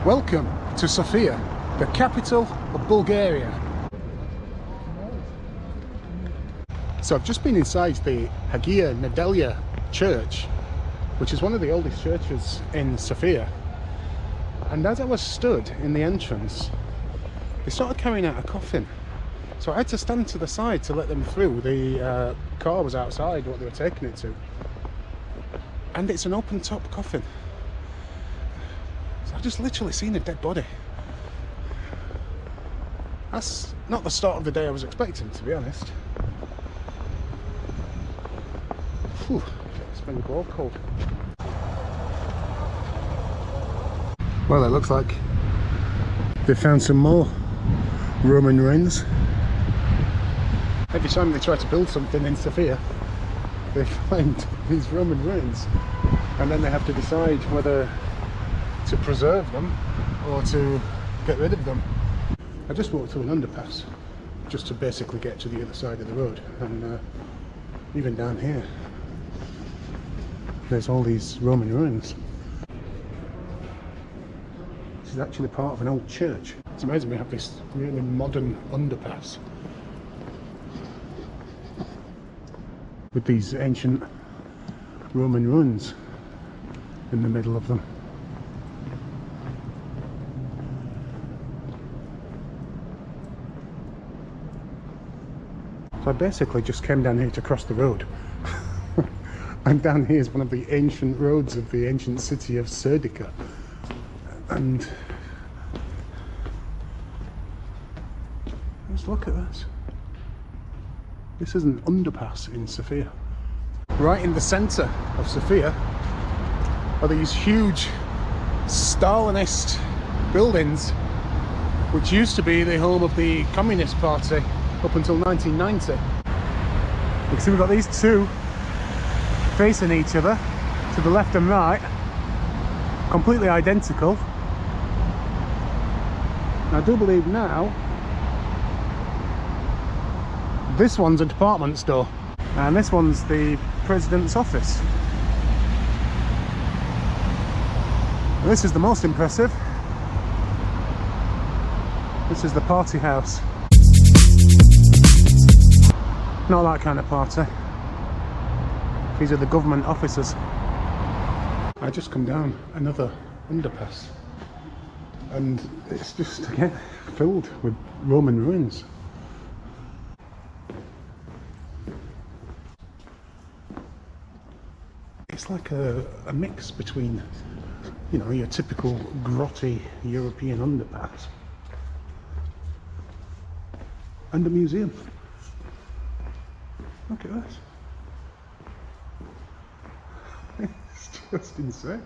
Welcome to Sofia, the capital of Bulgaria. So I've just been inside the Hagia Nedelya Church, which is one of the oldest churches in Sofia. And as I was stood in the entrance, they started carrying out a coffin. So I had to stand to the side to let them through. The car was outside what they were taking it to. And it's an open top coffin. So I've just literally seen a dead body. That's not the start of the day I was expecting, to be honest. Whew, it's been cold. Well, it looks like they found some more Roman ruins. Every time they try to build something in Sofia, they find these Roman ruins, and then they have to decide whether to preserve them or to get rid of them. I just walked through an underpass just to basically get to the other side of the road, and even down here there's all these Roman ruins. This is actually part of an old church. It's amazing we have this really modern underpass with these ancient Roman ruins in the middle of them. So I basically just came down here to cross the road. And down here is one of the ancient roads of the ancient city of Serdica. And just look at this. This is an underpass in Sofia. Right in the centre of Sofia are these huge Stalinist buildings, which used to be the home of the Communist Party up until 1990. You can see we've got these two facing each other to the left and right, completely identical. And I do believe now this one's a department store and this one's the president's office. And this is the most impressive. This is the party house. Not that kind of party. These are the government officers. I just come down another underpass and it's just again filled with Roman ruins. It's like a mix between, you know, your typical grotty European underpass and a museum. Look at this. It's just insane.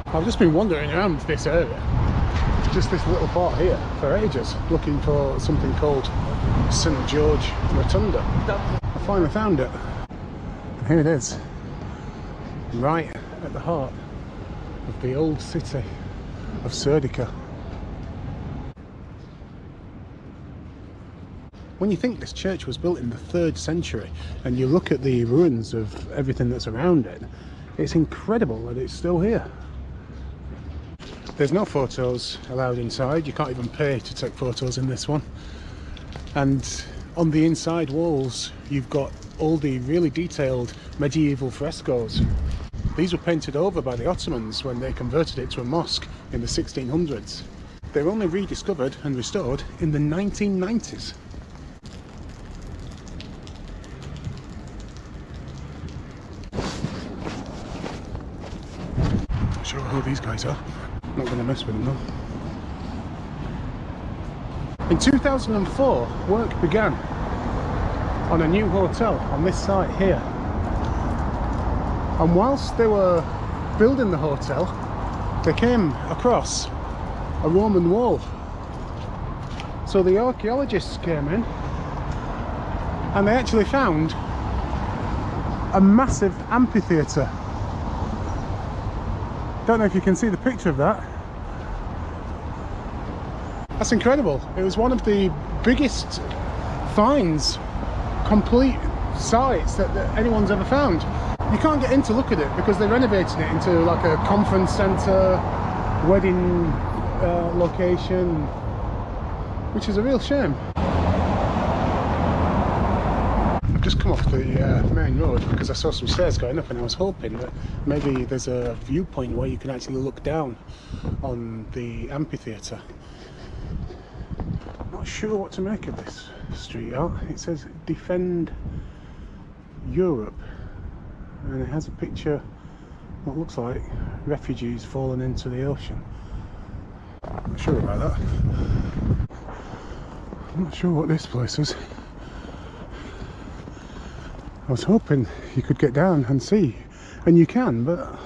I've just been wandering around this area, just this little part here, for ages, looking for something called St. George Rotunda. I finally found it. And here it is, right at the heart of the old city of Serdica. When you think this church was built in the 3rd century and you look at the ruins of everything that's around it, it's incredible that it's still here. There's no photos allowed inside. You can't even pay to take photos in this one. And on the inside walls you've got all the really detailed medieval frescoes. These were painted over by the Ottomans when they converted it to a mosque in the 1600s. They were only rediscovered and restored in the 1990s. Not sure who these guys are. Not going to mess with them though. In 2004, work began on a new hotel on this site here. And whilst they were building the hotel, they came across a Roman wall. So the archaeologists came in and they actually found a massive amphitheater. Don't know if you can see the picture of that. That's incredible. It was one of the biggest finds, complete sites that anyone's ever found. You can't get in to look at it because they're renovating it into like a conference centre, wedding location, which is a real shame. I've just come off the main road because I saw some stairs going up, and I was hoping that maybe there's a viewpoint where you can actually look down on the amphitheater. Not sure what to make of this street art. It says Defend Europe, and it has a picture what looks like refugees falling into the ocean. Not sure about that. I'm not sure what this place is. I was hoping you could get down and see, and you can, but I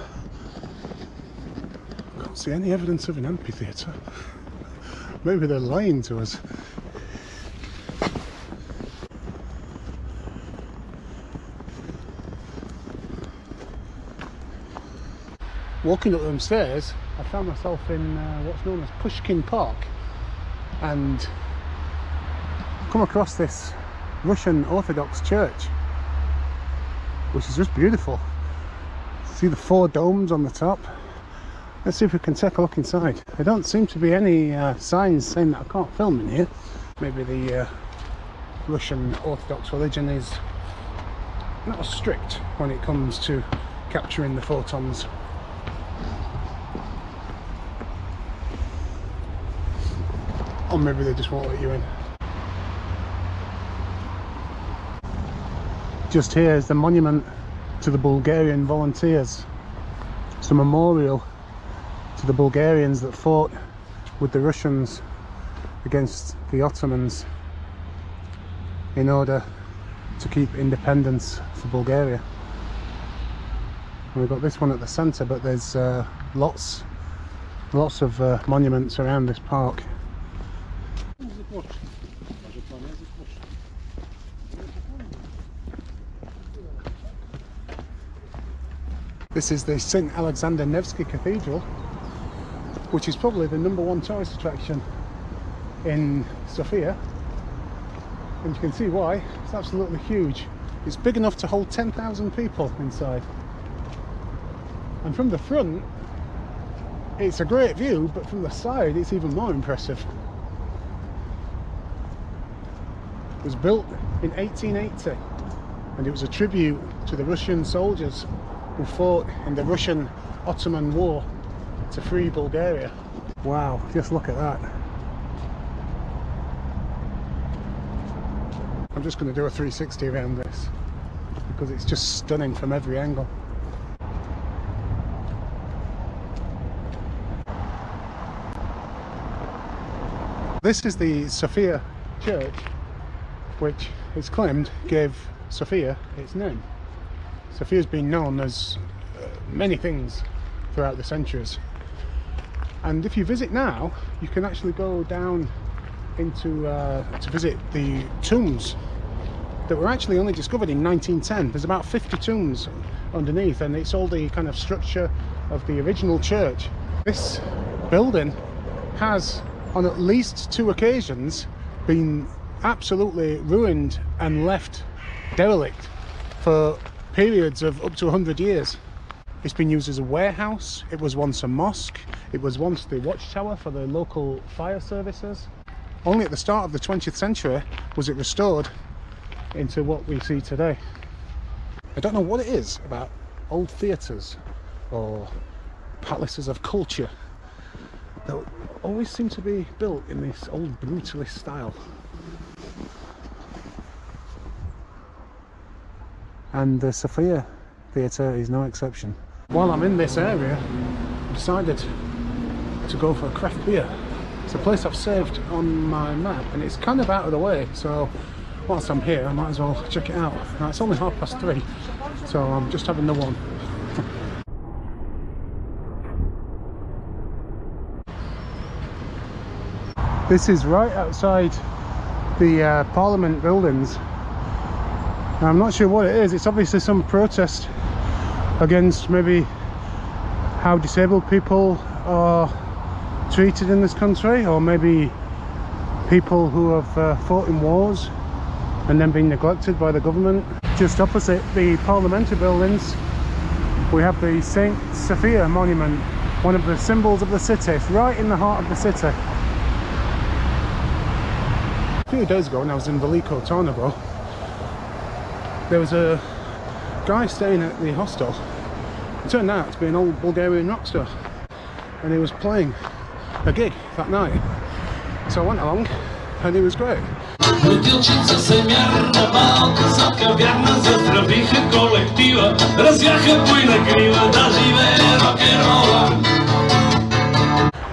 can't see any evidence of an amphitheater. Maybe they're lying to us. Walking up them stairs, I found myself in what's known as Pushkin Park, and come across this Russian Orthodox church, which is just beautiful. See the 4 domes on the top. Let's see if we can take a look inside. There don't seem to be any signs saying that I can't film in here. Maybe the Russian Orthodox religion is not as strict when it comes to capturing the photons. Or maybe they just won't let you in. Just here is the monument to the Bulgarian volunteers. It's a memorial to the Bulgarians that fought with the Russians against the Ottomans in order to keep independence for Bulgaria. And we've got this one at the centre, but there's lots of monuments around this park. This is the St. Alexander Nevsky Cathedral, which is probably the #1 tourist attraction in Sofia, and you can see why. It's absolutely huge. It's big enough to hold 10,000 people inside, and from the front it's a great view, but from the side it's even more impressive. It was built in 1880, and it was a tribute to the Russian soldiers who fought in the Russian Ottoman War to free Bulgaria. Wow, just look at that. I'm just going to do a 360 around this because it's just stunning from every angle. This is the Sofia Church, which it's claimed gave Sofia its name. Sofia's been known as many things throughout the centuries, and if you visit now you can actually go down into to visit the tombs that were actually only discovered in 1910. There's about 50 tombs underneath, and it's all the kind of structure of the original church. This building has on at least 2 occasions been absolutely ruined and left derelict for periods of up to 100 years. It's been used as a warehouse, it was once a mosque, it was once the watchtower for the local fire services. Only at the start of the 20th century was it restored into what we see today. I don't know what it is about old theatres or palaces of culture that always seem to be built in this old brutalist style. And the Sofia Theatre is no exception. While I'm in this area, I decided to go for a craft beer. It's a place I've saved on my map, and it's kind of out of the way, so whilst I'm here I might as well check it out. Now it's only 3:30, so I'm just having the one. This is right outside the Parliament buildings. Now, I'm not sure what it is. It's obviously some protest against maybe how disabled people are treated in this country, or maybe people who have fought in wars and then been neglected by the government. Just opposite the parliamentary buildings we have the Saint Sofia monument, one of the symbols of the city. It's right in the heart of the city. A few days ago when I was in Veliko Tarnovo, there was a guy staying at the hostel. It turned out to be an old Bulgarian rock star, and he was playing a gig that night. So I went along and he was great.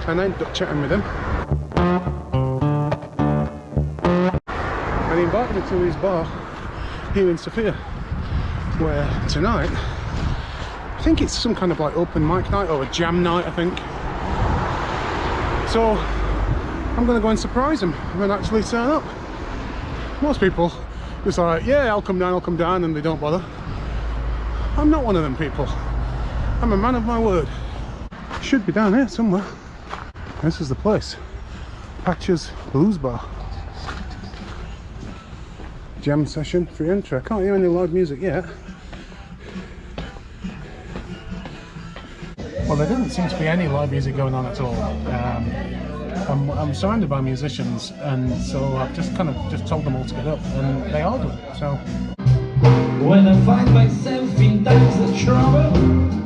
And I ended up chatting with him. And he invited me to his bar here in Sofia, where tonight, I think it's some kind of like open mic night or a jam night, I think. So I'm going to go and surprise him and actually turn up. Most people just like, yeah, I'll come down, and they don't bother. I'm not one of them people. I'm a man of my word. Should be down here somewhere. This is the place. Patch's Blues Bar. Jam session, free entry. I can't hear any live music yet. Well, there didn't seem to be any live music going on at all. I'm surrounded by musicians, and so I've just told them all to get up, and they all do. So when I find myself in times of trouble,